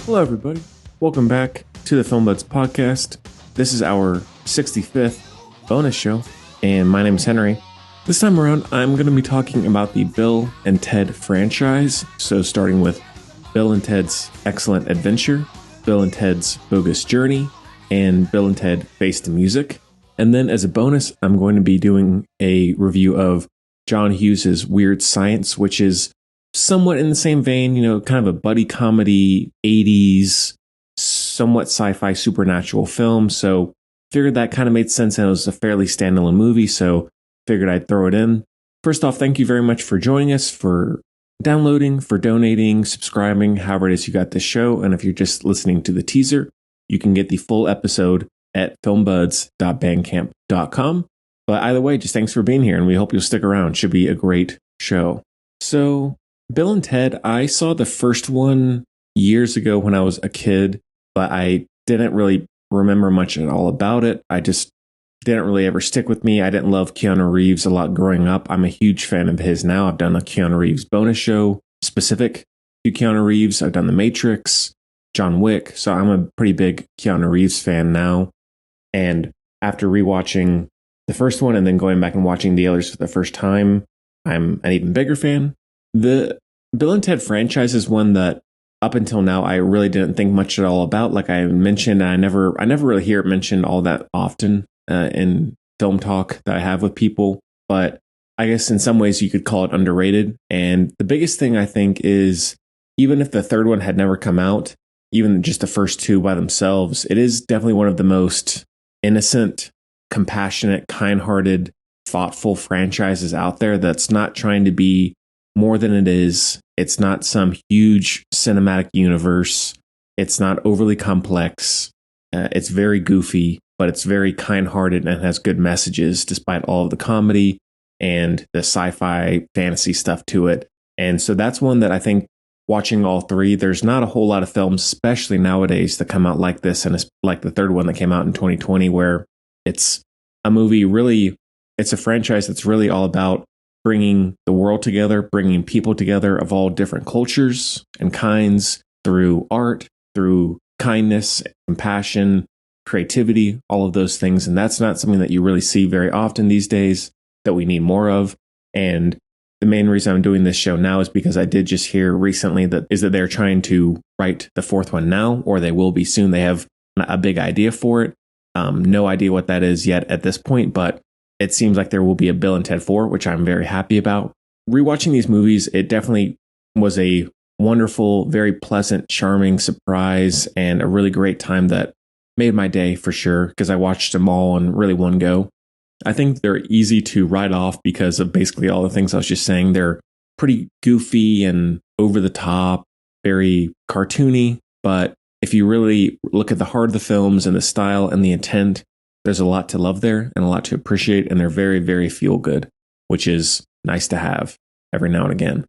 Hello, everybody. Welcome back to the FilmBudsPodcast. This is our 65th bonus show, and my name is Henry. This time around, I'm going to be talking about the Bill and Ted franchise. So starting with Bill and Ted's Excellent Adventure, Bill and Ted's Bogus Journey, and Bill and Ted Face the Music. And then as a bonus, I'm going to be doing a review of John Hughes' Weird Science, which is somewhat in the same vein, kind of a buddy comedy, 80s, somewhat sci-fi supernatural film. So figured that kind of made sense, and it was a fairly standalone movie, so figured I'd throw it in. First off, thank you very much for joining us, for downloading, for donating, subscribing, however it is you got this show. And if you're just listening to the teaser, you can get the full episode at filmbuds.bandcamp.com. But either way, just thanks for being here, and we hope you'll stick around. Should be a great show. So Bill and Ted, I saw the first one years ago when I was a kid, but I didn't really remember much at all about it. I just didn't really ever stick with me. I didn't love Keanu Reeves a lot growing up. I'm a huge fan of his now. I've done a Keanu Reeves bonus show specific to Keanu Reeves. I've done The Matrix, John Wick. So I'm a pretty big Keanu Reeves fan now. And after rewatching the first one and then going back and watching the others for the first time, I'm an even bigger fan. The Bill and Ted franchise is one that up until now I really didn't think much at all about. Like I mentioned, I never really hear it mentioned all that often in film talk that I have with people. But I guess in some ways you could call it underrated. And the biggest thing I think is, even if the third one had never come out, even just the first two by themselves, it is definitely one of the most innocent, compassionate, kind-hearted, thoughtful franchises out there that's not trying to be more than it is. It's not some huge cinematic universe. It's not overly complex. It's very goofy, but it's very kind-hearted and has good messages despite all of the comedy and the sci-fi fantasy stuff to it. And so that's one that I think, watching all three, there's not a whole lot of films, especially nowadays, that come out like this. And it's like the third one that came out in 2020, where it's a movie really, it's a franchise that's really all about bringing the world together, bringing people together of all different cultures and kinds through art, through kindness, compassion, creativity, all of those things. And that's not something that you really see very often these days, that we need more of. And the main reason I'm doing this show now is because I did just hear recently that they're trying to write the fourth one now, or they will be soon. They have a big idea for it. No idea what that is yet at this point, but it seems like there will be a Bill and Ted 4, which I'm very happy about. Rewatching these movies, it definitely was a wonderful, very pleasant, charming surprise, and a really great time that made my day for sure, because I watched them all in really one go. I think they're easy to write off because of basically all the things I was just saying. They're pretty goofy and over the top, very cartoony, but if you really look at the heart of the films and the style and the intent, there's a lot to love there and a lot to appreciate, and they're very, very feel good, which is nice to have every now and again.